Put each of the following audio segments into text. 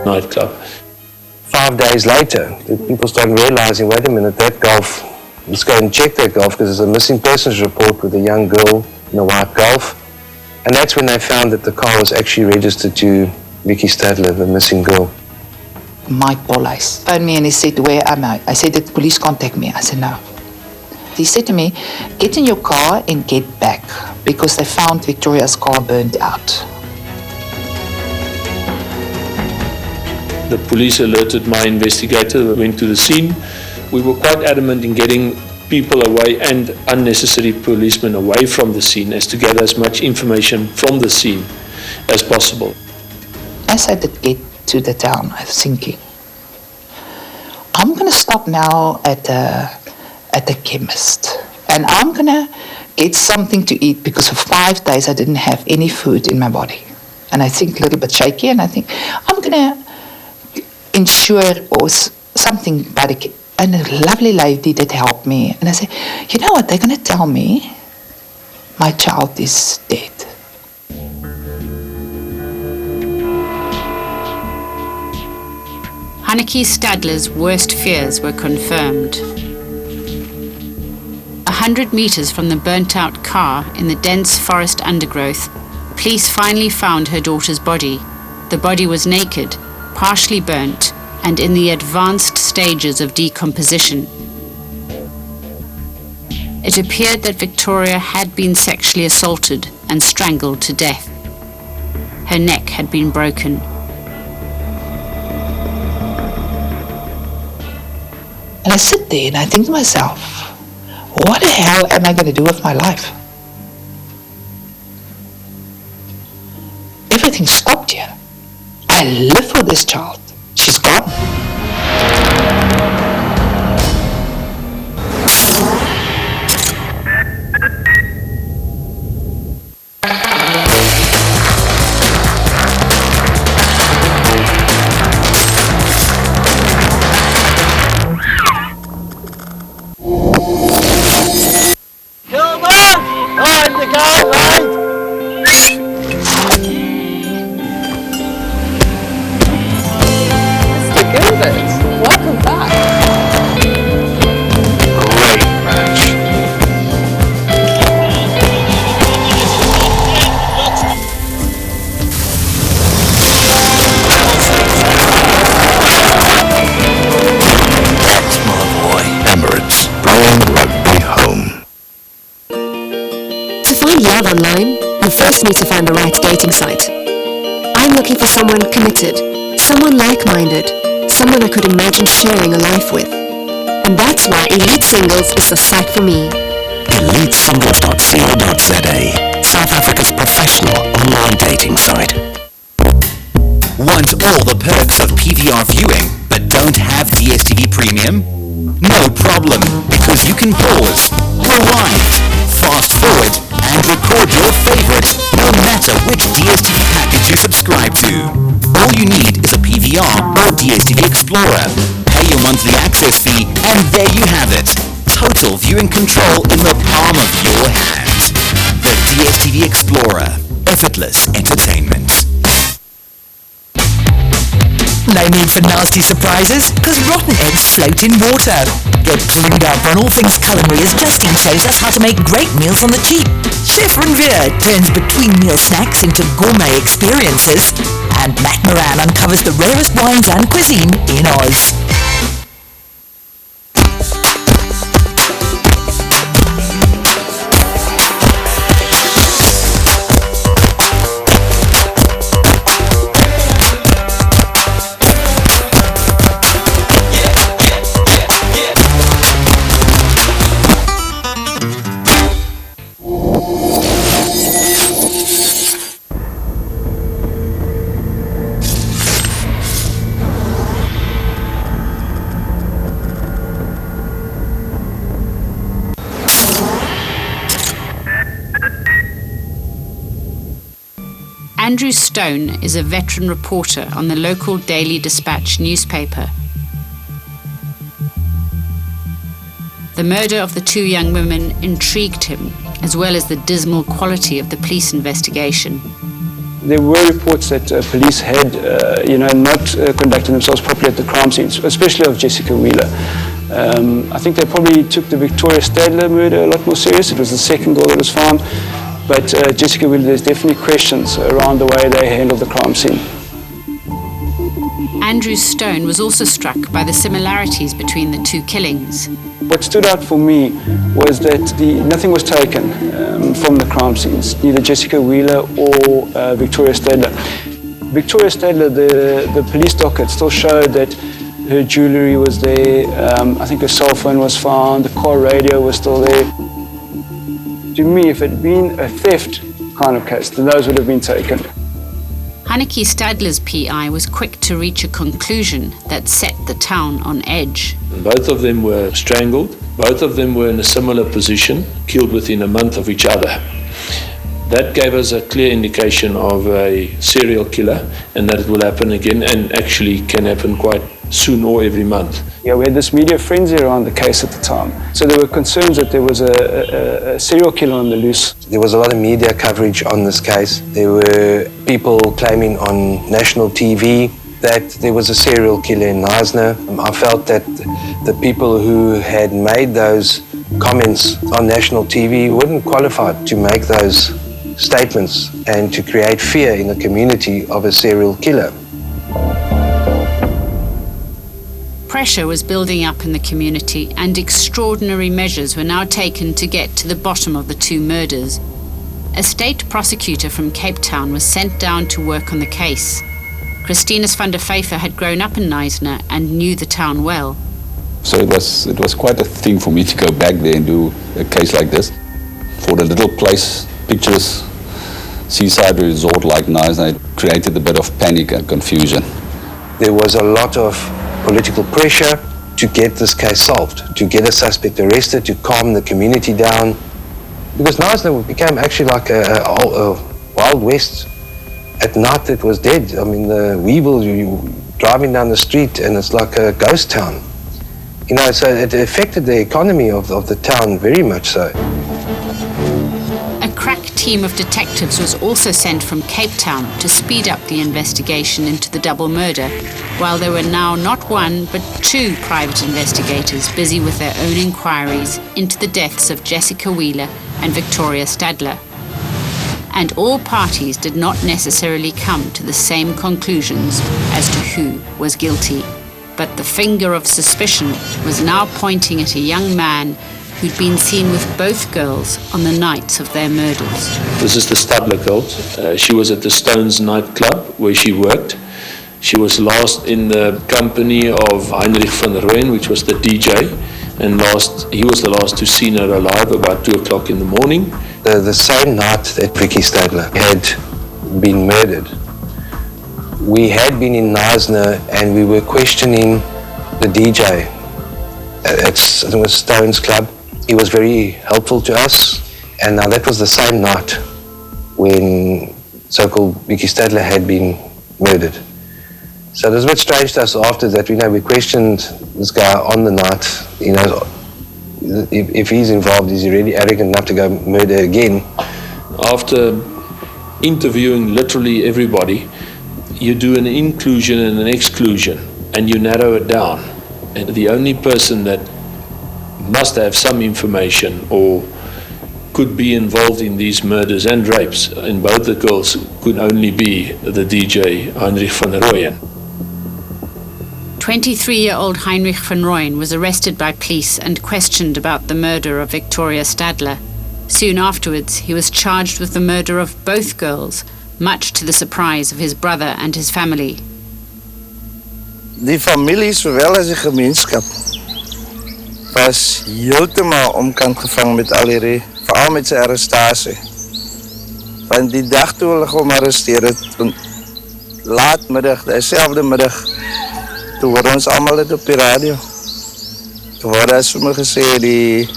nightclub. 5 days later, the people started realizing, wait a minute, that Golf, let's go and check that Golf, because there's a missing persons report with a young girl in a white Golf. And that's when they found that the car was actually registered to Vicky Stadler, the missing girl. Mike Bolhuis phoned me and he said, where am I? I said, did the police contact me? I said, no. He said to me, get in your car and get back, because they found Victoria's car burned out. The police alerted my investigator, went to the scene. We were quite adamant in getting people away and unnecessary policemen away from the scene, as to gather as much information from the scene as possible. As I did get to the town, I was thinking, I'm going to stop now at the chemist, and I'm going to get something to eat, because for 5 days I didn't have any food in my body. And I think a little bit shaky, and I think, I'm going to insure or something by the. And a lovely lady did help me. And I said, you know what, they're going to tell me my child is dead. Hanneke Stadler's worst fears were confirmed. 100 meters from the burnt-out car in the dense forest undergrowth, police finally found her daughter's body. The body was naked, partially burnt, and in the advanced stages of decomposition. It appeared that Victoria had been sexually assaulted and strangled to death. Her neck had been broken. And I sit there and I think to myself, what the hell am I going to do with my life? Everything stopped here. I live for this child. She's gone. Welcome back. Great match. That's my boy. Emirates, bringing rugby home. To find love online, you first need to find the right dating site. I'm looking for someone committed, someone like-minded, someone I could imagine sharing a life with. And that's why Elite Singles is the site for me. EliteSingles.co.za, South Africa's professional online dating site. Want all the perks of PVR viewing, but don't have DSTV Premium? No problem, because you can pause, rewind, fast forward, and record your favorites no matter which DSTV package you subscribe to. All you need is a PVR or DSTV Explorer. Pay your monthly access fee, and there you have it. Total viewing control in the palm of your hand. The DSTV Explorer. Effortless entertainment. No need for nasty surprises, because rotten eggs float in water. Get clued up on all things culinary as Justine shows us how to make great meals on the cheap. Chef Renvere turns between-meal snacks into gourmet experiences. And Matt Moran uncovers the rarest wines and cuisine in Oz. Andrew Stone is a veteran reporter on the local Daily Dispatch newspaper. The murder of the two young women intrigued him, as well as the dismal quality of the police investigation. There were reports that police had, not conducted themselves properly at the crime scenes, especially of Jessica Wheeler. I think they probably took the Victoria Stadler murder a lot more serious. It was the second girl that was found. But Jessica Wheeler, there's definitely questions around the way they handled the crime scene. Andrew Stone was also struck by the similarities between the two killings. What stood out for me was that nothing was taken from the crime scenes, neither Jessica Wheeler or Victoria Stadler. Victoria Stadler, the police docket still showed that her jewellery was there, I think her cell phone was found, the car radio was still there. To me, if it had been a theft kind of case, then those would have been taken. Hanneke Stadler's PI was quick to reach a conclusion that set the town on edge. Both of them were strangled. Both of them were in a similar position, killed within a month of each other. That gave us a clear indication of a serial killer and that it will happen again and actually can happen quite soon or every month. Yeah, we had this media frenzy around the case at the time. So there were concerns that there was a serial killer on the loose. There was a lot of media coverage on this case. There were people claiming on national TV that there was a serial killer in Knysna. I felt that the people who had made those comments on national TV weren't qualified to make those statements and to create fear in the community of a serial killer. Pressure was building up in the community and extraordinary measures were now taken to get to the bottom of the two murders. A state prosecutor from Cape Town was sent down to work on the case. Christinus van der Vyver had grown up in Knysna and knew the town well. So it was quite a thing for me to go back there and do a case like this. For the little place, pictures, seaside resort like Knysna, it created a bit of panic and confusion. There was a lot of political pressure to get this case solved, to get a suspect arrested, to calm the community down. Because Knysna became actually like a Wild West. At night it was dead. I mean, the weevils, you driving down the street and it's like a ghost town. You know, so it affected the economy of the town very much so. A crack team of detectives was also sent from Cape Town to speed up the investigation into the double murder, while there were now not one but two private investigators busy with their own inquiries into the deaths of Jessica Wheeler and Victoria Stadler. And all parties did not necessarily come to the same conclusions as to who was guilty. But the finger of suspicion was now pointing at a young man who'd been seen with both girls on the nights of their murders. This is the Stadler girl. She was at the Stones nightclub where she worked. She was last in the company of Heinrich van Rooyen, which was the DJ, and he was the last to see her alive about 2 o'clock in the morning. The same night that Vicky Stadler had been murdered, we had been in Knysna and we were questioning the DJ at Stones Club. He was very helpful to us, and now that was the same night when so-called Vicky Stadler had been murdered. So it was a bit strange to us after that. We questioned this guy on the night. If he's involved, is he really arrogant enough to go murder again? After interviewing literally everybody, you do an inclusion and an exclusion, and you narrow it down. And the only person that must have some information or could be involved in these murders and rapes in both the girls could only be the DJ Heinrich van Rooyen. 23-year-old Heinrich van Rooyen was arrested by police and questioned about the murder of Victoria Stadler. Soon afterwards, he was charged with the murder of both girls, much to the surprise of his brother and his family. Die familie sowel as die gemeenskap was heeltemal omkant gevang met al hierdie, veral met sy arrestasie. Van die dag toe hulle hom arresteer het, laatmiddag, dieselfde middag, toe hoor ons allemaal dit op die radio. Toe hoor hy vir my gesê, die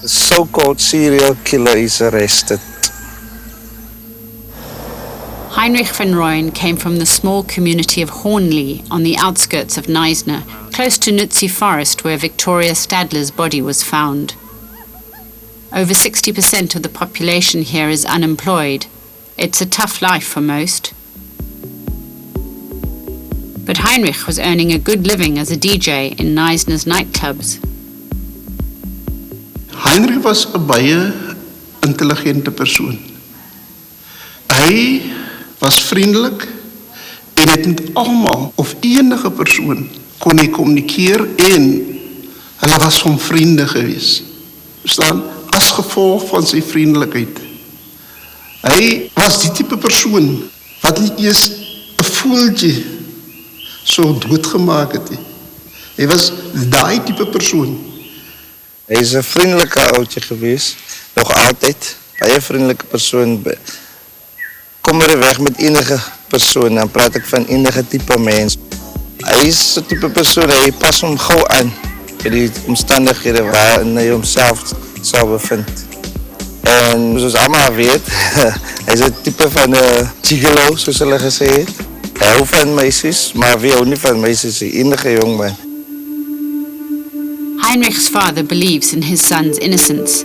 so-called serial killer is arrested. Heinrich van Rooyen came from the small community of Hornley on the outskirts of Knysna, close to Knysna Forest where Victoria Stadler's body was found. Over 60% of the population here is unemployed. It's a tough life for most. But Heinrich was earning a good living as a DJ in Knysna's nightclubs. Heinrich was 'n baie intelligente persoon. Hy was vriendelik en het met almal of enige persoon kon hy kommunikeer en hulle was hom vriende gewees. Verstaan? As gevolg van sy vriendelikheid. Hy was die tipe persoon wat nie eers 'n voeltjie so doodgemaak het nie. Hy was daai tipe persoon. Hy is 'n vriendelike ouetjie gewees, nog altyd, baie vriendelike persoon. Kom er weg met enige persoon, dan praat ek van enige tipe mens. Hy is 'n tipe persoon, hy pas hom gou aan by die omstandighede waarin hy homself sal bevind. En soos almal weet, hy is 'n tipe van 'n gigolo, soos hulle gesê het. Hy hou van meisies, maar wie hou nie van meisies, enige jong man. Heinrich's father believes in his son's innocence,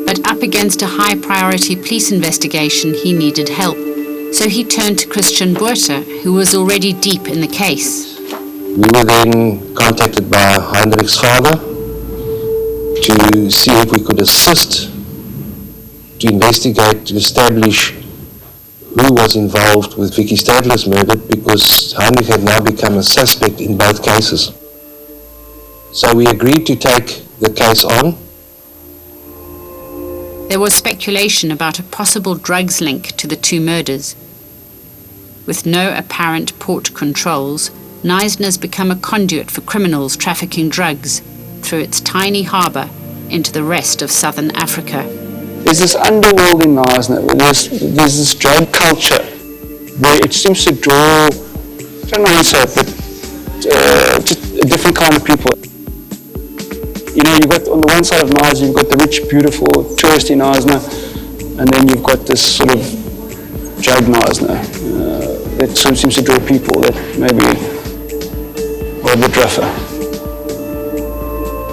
but up against a high-priority police investigation, he needed help. So he turned to Christian Botha, who was already deep in the case. We were then contacted by Heinrich's father to see if we could assist to investigate, to establish who was involved with Vicky Stadler's murder, because Heinrich had now become a suspect in both cases. So we agreed to take the case on. There was speculation about a possible drugs link to the two murders. With no apparent port controls, Knysna's become a conduit for criminals trafficking drugs through its tiny harbour into the rest of southern Africa. There's this underworld in Knysna, there's this drug culture where it seems to draw, I don't know how to say it, but just a different kind of people. You know, you've got on the one side of Knysna, you've got the rich, beautiful, touristy Knysna, and then you've got this sort of drug Knysna that sort of seems to draw people that maybe are a bit rougher.